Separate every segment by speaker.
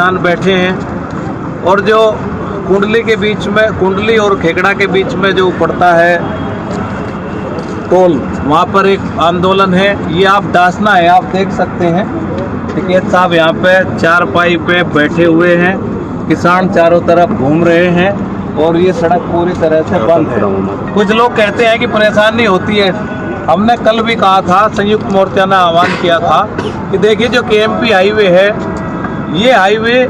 Speaker 1: किसान बैठे हैं और जो कुंडली के बीच में, कुंडली और खेकड़ा के बीच में जो पड़ता है टोल, वहाँ पर एक आंदोलन है। ये आप डासना है, आप देख सकते हैं टिकैत साहब यहाँ पे चारपाई पे बैठे हुए हैं, किसान चारों तरफ घूम रहे हैं और ये सड़क पूरी तरह से बंद है। कुछ लोग कहते हैं कि परेशानी होती है। हमने कल भी कहा था, संयुक्त मोर्चा ने आह्वान किया था कि देखिए जो केएमपी हाईवे है, ये हाईवे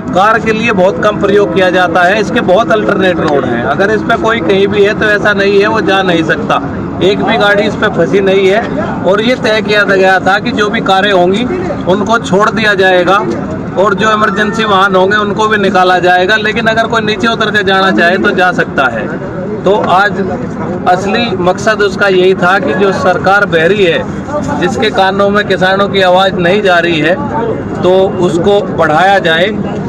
Speaker 1: कार के लिए बहुत कम प्रयोग किया जाता है। इसके बहुत अल्टरनेट रोड हैं। अगर इस पर कोई कहीं भी है तो ऐसा नहीं है वो जा नहीं सकता, एक भी गाड़ी इस पर फंसी नहीं है। और ये तय किया गया था कि जो भी कारें होंगी उनको छोड़ दिया जाएगा और जो इमरजेंसी वाहन होंगे उनको भी निकाला जाएगा, लेकिन अगर कोई नीचे उतर के जाना चाहे तो जा सकता है। तो आज असली मकसद उसका यही था कि जो सरकार बहरी है, जिसके कानों में किसानों की आवाज़ नहीं जा रही है, तो उसको बढ़ाया जाए।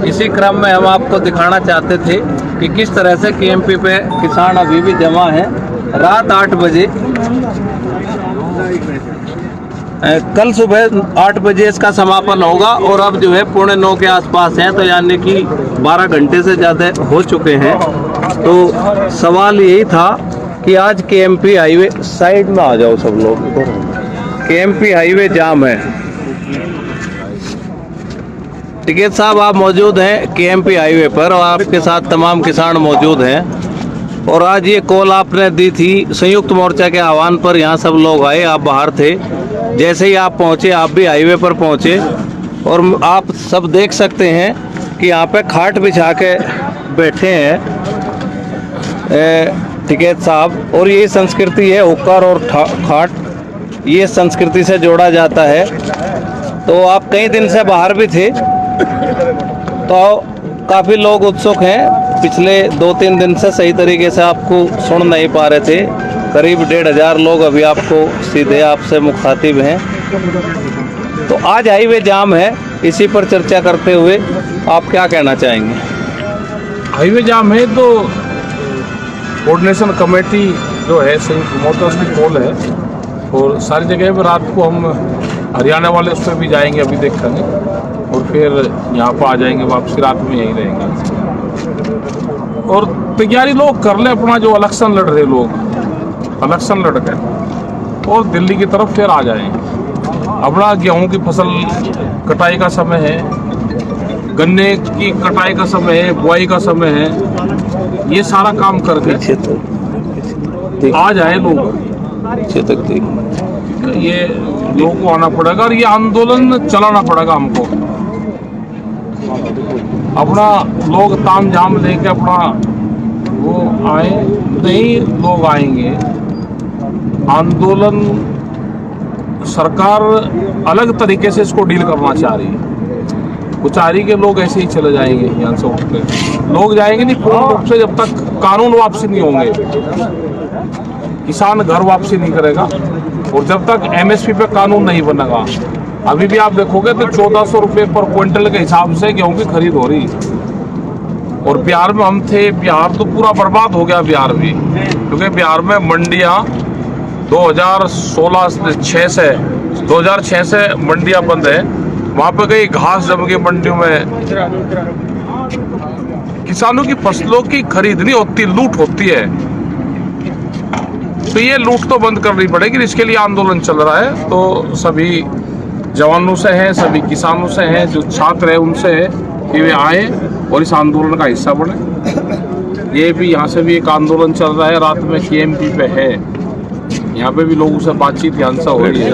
Speaker 1: इसी क्रम में हम आपको दिखाना चाहते थे कि किस तरह से केएमपी पे किसान अभी भी जमा है। रात 8 बजे, कल सुबह 8 बजे इसका समापन होगा और अब जो है 8:45 के आसपास है, तो यानी कि 12 घंटे से ज़्यादा हो चुके हैं। तो सवाल यही था कि आज केएमपी हाईवे, साइड में आ जाओ सब लोग, केएमपी हाईवे जाम है। टिकैत साहब आप मौजूद हैं केएमपी हाईवे पर और आपके साथ तमाम किसान मौजूद हैं और आज ये कॉल आपने दी थी संयुक्त मोर्चा के आह्वान पर, यहाँ सब लोग आए, आप बाहर थे। जैसे ही आप पहुँचे, आप भी हाईवे पर पहुँचे और आप सब देख सकते हैं कि यहाँ पे खाट बिछा के बैठे हैं टिकैत साहब। और ये संस्कृति है, हुक्कर और खाट, ये संस्कृति से जोड़ा जाता है। तो आप कई दिन से बाहर भी थे, तो काफ़ी लोग उत्सुक हैं। पिछले 2-3 दिन से सही तरीके से आपको सुन नहीं पा रहे थे। करीब 1,500 लोग अभी आपको सीधे आपसे मुखातिब हैं। तो आज हाईवे जाम है, इसी पर चर्चा करते हुए आप क्या कहना चाहेंगे?
Speaker 2: हाईवे जाम है तो कोऑर्डिनेशन कमेटी जो है संयुक्त मोर्चा उसकी कॉल है और सारी जगह पर रात को हम हरियाणा वाले उस पर भी जाएंगे, अभी देखेंगे और फिर यहाँ पर आ जाएंगे, वापसी रात में यहीं रहेंगे। और तैयारी लोग कर ले अपना, जो इलेक्शन लड़ रहे लोग इलेक्शन लड़ गए और दिल्ली की तरफ फिर आ जाएंगे। अपना गेहूं की फसल कटाई का समय है, गन्ने की कटाई का समय है, बुआई का समय है, ये सारा काम करके आ जाए लोग। ये लोगों को आना पड़ेगा और ये आंदोलन चलाना पड़ेगा हमको। अपना लोग ताम झाम लेके अपना वो आए, नहीं लोग आएंगे। आंदोलन सरकार अलग तरीके से इसको डील करना चाह रही है। वो चाह रही कि लोग ऐसे ही चले जाएंगे, यहाँ से उठ के लोग जाएंगे नहीं पूर्ण रूप से, जब तक कानून वापसी नहीं होंगे। किसान घर वापसी नहीं करेगा और जब तक एमएसपी पे कानून नहीं बनेगा। अभी भी आप देखोगे तो 1400 रुपये पर क्विंटल के हिसाब से गेहूं की खरीद हो रही। और बिहार में हम थे, बिहार तो पूरा बर्बाद हो गया बिहार भी, क्योंकि बिहार में मंडियां 2006 से मंडियां बंद है। वहाँ पे गई घास जम गई मंडियों में, किसानों की फसलों की खरीद नहीं होती, लूट होती है। तो ये लूट तो बंद करनी पड़ेगी, इसके लिए आंदोलन चल रहा है। तो सभी जवानों से है, सभी किसानों से है, जो छात्र है उनसे है कि वे आए और इस आंदोलन का हिस्सा बने। ये भी यहाँ से भी एक आंदोलन चल रहा है, रात में केएमपी पे है, यहाँ पे भी लोगों से बातचीत हिंसा हो रही है।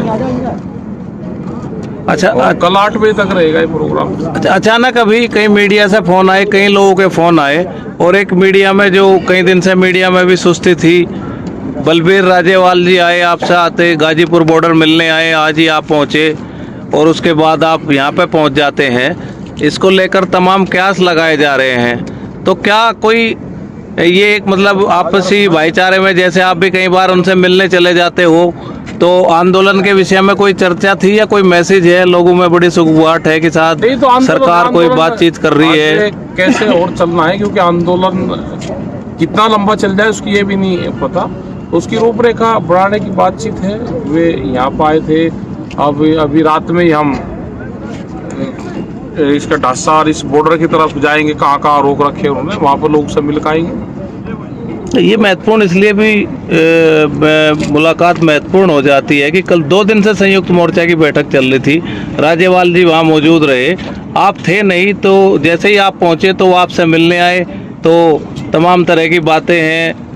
Speaker 1: अच्छा,
Speaker 2: कल 8 बजे तक रहेगा ये प्रोग्राम।
Speaker 1: अच्छा, अचानक अभी कई मीडिया से फ़ोन आए, कई लोगों के फ़ोन आए और एक मीडिया में जो कई दिन से मीडिया में भी सुस्ती थी, बलबीर राजेवाल जी आए, आपसे आते गाजीपुर बॉर्डर मिलने आए, आज ही आप पहुँचे और उसके बाद आप यहाँ पे पहुँच जाते हैं। इसको लेकर तमाम कयास लगाए जा रहे हैं। तो क्या कोई ये एक मतलब आपसी भाईचारे में, जैसे आप भी कई बार उनसे मिलने चले जाते हो, तो आंदोलन के विषय में कोई चर्चा थी या कोई मैसेज है? लोगों में बड़ी सुगबुगाहट है कि साथ तो सरकार कोई बातचीत कर रही है,
Speaker 2: कैसे और चलना है, क्योंकि आंदोलन कितना लंबा चल जाए उसकी ये भी नहीं पता। उसकी रूपरेखा बढ़ाने की बातचीत है। वे यहाँ पर आए थे, अब अभी रात में ही हम इसका ढांसा और इस बॉर्डर की तरफ जाएंगे, कहाँ कहाँ रोक रखे हैं उन्होंने, वहाँ पर लोग सब मिल के आएंगे।
Speaker 1: ये महत्वपूर्ण इसलिए भी मुलाकात महत्वपूर्ण हो जाती है कि कल 2 दिन से संयुक्त मोर्चा की बैठक चल रही थी, राज्यपाल जी वहाँ मौजूद रहे, आप थे नहीं, तो जैसे ही आप पहुँचे तो वो आपसे मिलने आए, तो तमाम तरह की बातें हैं।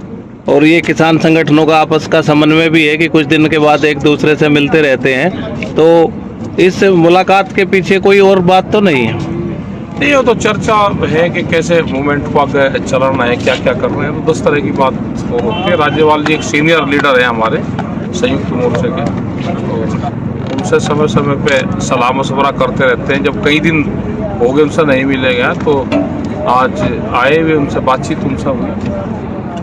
Speaker 1: और ये किसान संगठनों का आपस का समन्वय भी है कि कुछ दिन के बाद एक दूसरे से मिलते रहते हैं, तो इस मुलाकात के पीछे कोई और बात तो नहीं है।
Speaker 2: नहीं, वो तो चर्चा है कि कैसे मूवमेंट को आगे चलाना है, क्या क्या कर रहे हैं, तो 10 तरह की बात हो रही है। राज्यपाल जी एक सीनियर लीडर है हमारे संयुक्त मोर्चे के, तो उनसे समय समय पे सलाह मशवरा करते रहते हैं। जब कई दिन हो गए उनसे नहीं मिले गया, तो आज आए हुए उनसे बातचीत उनसे हुई।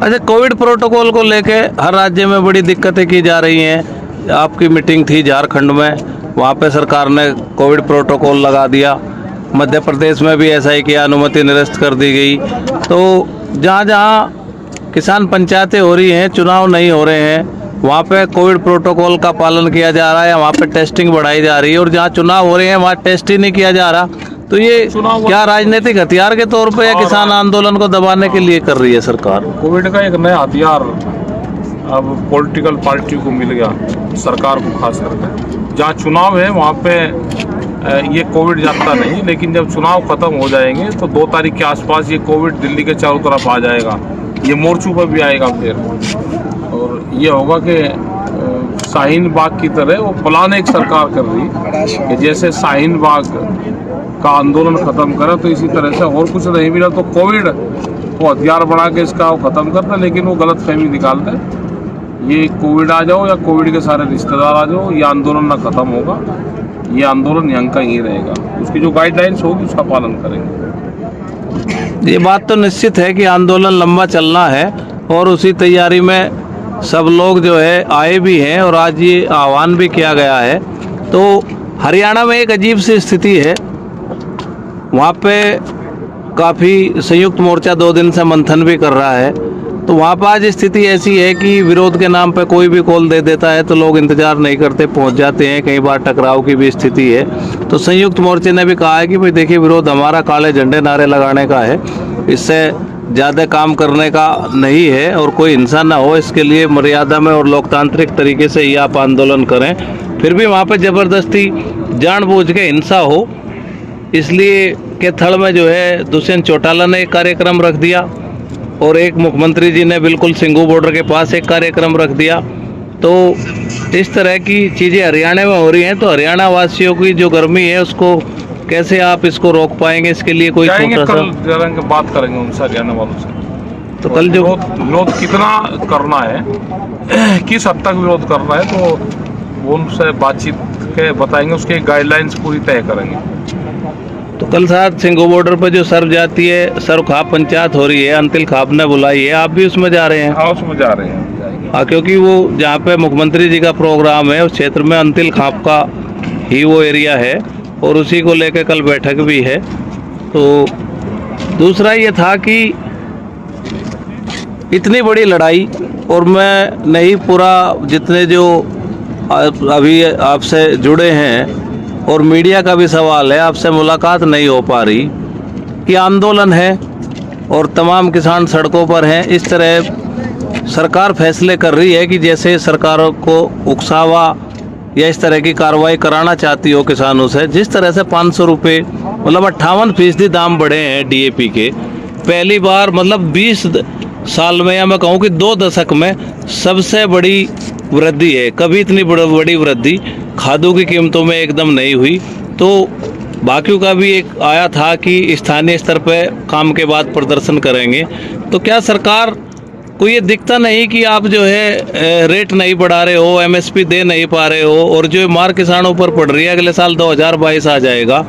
Speaker 1: अच्छा, कोविड प्रोटोकॉल को लेके हर राज्य में बड़ी दिक्कतें की जा रही हैं। आपकी मीटिंग थी झारखंड में, वहाँ पे सरकार ने कोविड प्रोटोकॉल लगा दिया। मध्य प्रदेश में भी ऐसा ही किया, अनुमति निरस्त कर दी गई। तो जहाँ जहाँ किसान पंचायतें हो रही हैं, चुनाव नहीं हो रहे हैं, वहाँ पे कोविड प्रोटोकॉल का पालन किया जा रहा है, वहाँ पे टेस्टिंग बढ़ाई जा रही है। और जहाँ चुनाव हो रहे हैं वहाँ टेस्ट ही नहीं किया जा रहा। तो ये क्या राजनीतिक हथियार के तौर पे या किसान आंदोलन को दबाने के लिए कर रही है सरकार?
Speaker 2: कोविड का एक नया हथियार अब पॉलिटिकल पार्टी को मिल गया, सरकार को खास करके। जहाँ चुनाव है वहाँ पे ये कोविड जाता नहीं, लेकिन जब चुनाव खत्म हो जाएंगे तो 2 तारीख के आसपास ये कोविड दिल्ली के चारों तरफ आ जाएगा, ये मोर्चों पर भी आएगा फिर। और ये होगा कि शाहीन बाग की तरह वो प्लान एक सरकार कर रही है कि जैसे शाहीन बाग का आंदोलन खत्म करा, तो इसी तरह से और कुछ नहीं मिला तो कोविड को हथियार बना के इसका वो खत्म करता। लेकिन वो गलत फहमी निकालते हैं, ये कोविड आ जाओ या कोविड के सारे रिश्तेदार आ जाओ, ये आंदोलन ना खत्म होगा, ये आंदोलन यहाँ का ही रहेगा। उसकी जो गाइडलाइंस होगी उसका पालन करेंगे।
Speaker 1: ये बात तो निश्चित है कि आंदोलन लंबा चलना है और उसी तैयारी में सब लोग जो है आए भी हैं और आज ये आह्वान भी किया गया है। तो हरियाणा में एक अजीब सी स्थिति है, वहाँ पे काफ़ी संयुक्त मोर्चा 2 दिन से मंथन भी कर रहा है। तो वहाँ पर आज स्थिति ऐसी है कि विरोध के नाम पे कोई भी कॉल दे देता है तो लोग इंतजार नहीं करते, पहुँच जाते हैं। कई बार टकराव की भी स्थिति है। तो संयुक्त मोर्चे ने भी कहा है कि भाई देखिए, विरोध हमारा काले झंडे नारे लगाने का है, इससे ज़्यादा काम करने का नहीं है और कोई हिंसा ना हो, इसके लिए मर्यादा में और लोकतांत्रिक तरीके से ही आप आंदोलन करें। फिर भी वहाँ पर ज़बरदस्ती जानबूझ के हिंसा हो, इसलिए के थड़ में जो है दुष्यंत चौटाला ने एक कार्यक्रम रख दिया और एक मुख्यमंत्री जी ने बिल्कुल सिंघू बॉर्डर के पास एक कार्यक्रम रख दिया। तो इस तरह की चीज़ें हरियाणा में हो रही हैं। तो हरियाणा वासियों की जो गर्मी है उसको कैसे आप इसको रोक पाएंगे, इसके लिए कोई छोटा सा
Speaker 2: बात करेंगे उनसे, हरियाणा वालों से।
Speaker 1: तो कल जो
Speaker 2: विरोध कितना करना है, किस हद तक विरोध करना है, तो वो उनसे बातचीत के बताएंगे, उसके गाइडलाइंस पूरी तय करेंगे।
Speaker 1: तो कल साथ सिंघू बॉर्डर पर जो सर्व जाती है, सर्व खाप पंचायत हो रही है, अंतिल खाप ने बुलाई है, आप भी उसमें जा रहे हैं?
Speaker 2: हाँ, उसमें जा रहे हैं।
Speaker 1: हाँ, क्योंकि वो जहाँ पे मुख्यमंत्री जी का प्रोग्राम है उस क्षेत्र में अंतिल खाप का ही वो एरिया है और उसी को लेकर कल बैठक भी है। तो दूसरा ये था कि इतनी बड़ी लड़ाई, और मैं नहीं पूरा जितने जो अभी आपसे जुड़े हैं और मीडिया का भी सवाल है, आपसे मुलाकात नहीं हो पा रही कि आंदोलन है और तमाम किसान सड़कों पर हैं। इस तरह सरकार फैसले कर रही है कि जैसे सरकारों को उकसावा या इस तरह की कार्रवाई कराना चाहती हो किसानों से। जिस तरह से 500 रुपये मतलब 58% दाम बढ़े हैं डीएपी के, पहली बार मतलब 20 साल में, या मैं कहूँ कि 2 दशक में सबसे बड़ी वृद्धि है। कभी इतनी बड़ी वृद्धि खादों की कीमतों में एकदम नहीं हुई। तो बाकियों का भी एक आया था कि स्थानीय स्तर पर काम के बाद प्रदर्शन करेंगे। तो क्या सरकार को ये दिखता नहीं कि आप जो है रेट नहीं बढ़ा रहे हो, एमएसपी दे नहीं पा रहे हो, और जो मार किसानों पर पड़ रही है, अगले साल 2022 आ जाएगा,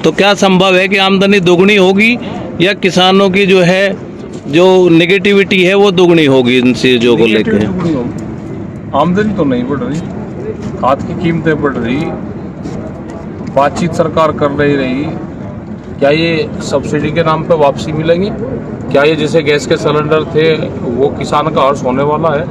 Speaker 1: तो क्या संभव है कि आमदनी दोगुनी होगी या किसानों की जो है जो नेगेटिविटी है वो दोगुनी होगी इन चीज़ों को लेकर?
Speaker 2: आमदनी तो नहीं बढ़ रही, खाद की कीमतें बढ़ रही, बातचीत सरकार कर नहीं रही। क्या ये सब्सिडी के नाम पे वापसी मिलेंगी? क्या ये जैसे गैस के सिलेंडर थे वो किसान का हर्ष होने वाला है?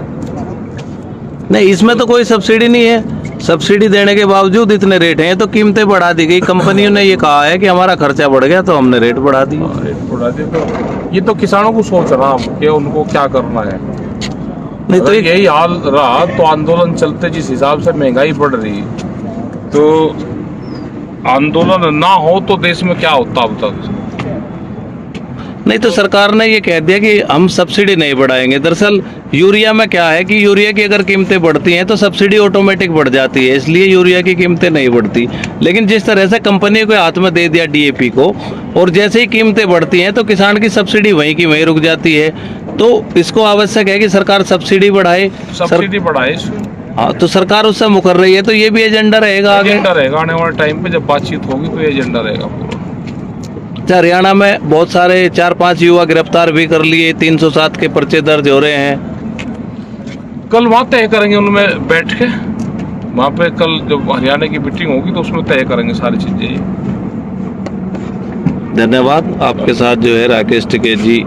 Speaker 1: नहीं, इसमें तो कोई सब्सिडी नहीं है। सब्सिडी देने के बावजूद इतने रेट हैं, तो कीमतें बढ़ा दी गई। कंपनियों ने ये कहा है कि हमारा खर्चा बढ़ गया तो हमने रेट बढ़ा दिए।
Speaker 2: रेट बढ़ा दिए तो ये तो किसानों को सोचना कि उनको क्या करना है।
Speaker 1: नहीं तो
Speaker 2: अगर यही हाल रहा तो आंदोलन चलते, जिस हिसाब से महंगाई बढ़ रही, तो आंदोलन ना हो तो देश में क्या होता अब तक।
Speaker 1: नहीं तो सरकार ने ये कह दिया कि हम सब्सिडी नहीं बढ़ाएंगे। दरअसल यूरिया में क्या है कि यूरिया की अगर कीमतें बढ़ती हैं तो सब्सिडी ऑटोमेटिक बढ़ जाती है, इसलिए यूरिया की कीमतें नहीं बढ़ती। लेकिन जिस तरह से कंपनी को हाथ में दे दिया डीएपी को, और जैसे ही कीमतें बढ़ती हैं तो किसान की सब्सिडी वहीं की वहीं रुक जाती है। तो इसको आवश्यक है कि सरकार सब्सिडी बढ़ाए।
Speaker 2: सब्सिडी बढ़ाए,
Speaker 1: हाँ, तो सरकार उससे मुकर रही है, तो ये भी एजेंडा रहेगा आगे।
Speaker 2: एजेंडा रहेगा आने वाले टाइम पे, जब बातचीत होगी तो ये एजेंडा रहेगा पूरा।
Speaker 1: हरियाणा में बहुत सारे 4-5 युवा गिरफ्तार भी कर लिए, 307 के पर्चे दर्ज हो रहे हैं।
Speaker 2: कल वहाँ तय करेंगे उनमें बैठ के, वहाँ पे कल जब हरियाणा की मीटिंग होगी तो उसमें तय करेंगे सारी चीजें।
Speaker 1: धन्यवाद। आपके साथ जो है राकेश टिकैत जी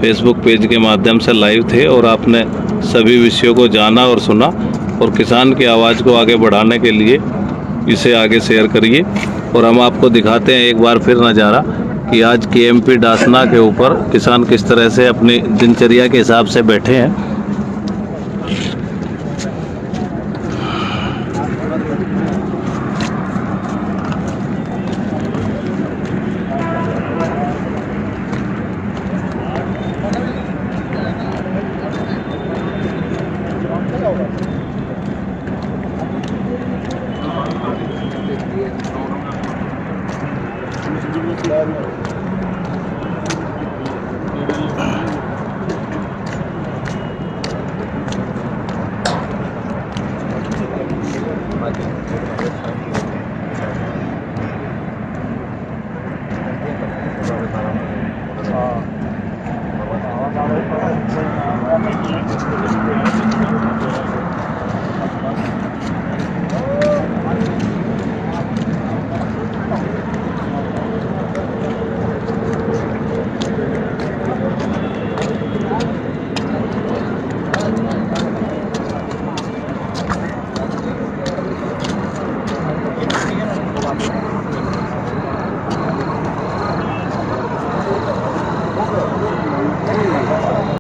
Speaker 1: फेसबुक पेज के माध्यम से लाइव थे और आपने सभी विषयों को जाना और सुना, और किसान की आवाज़ को आगे बढ़ाने के लिए इसे आगे शेयर करिए। और हम आपको दिखाते हैं एक बार फिर नज़ारा कि आज केएमपी डासना के ऊपर किसान किस तरह से अपनी दिनचर्या के हिसाब से बैठे हैं।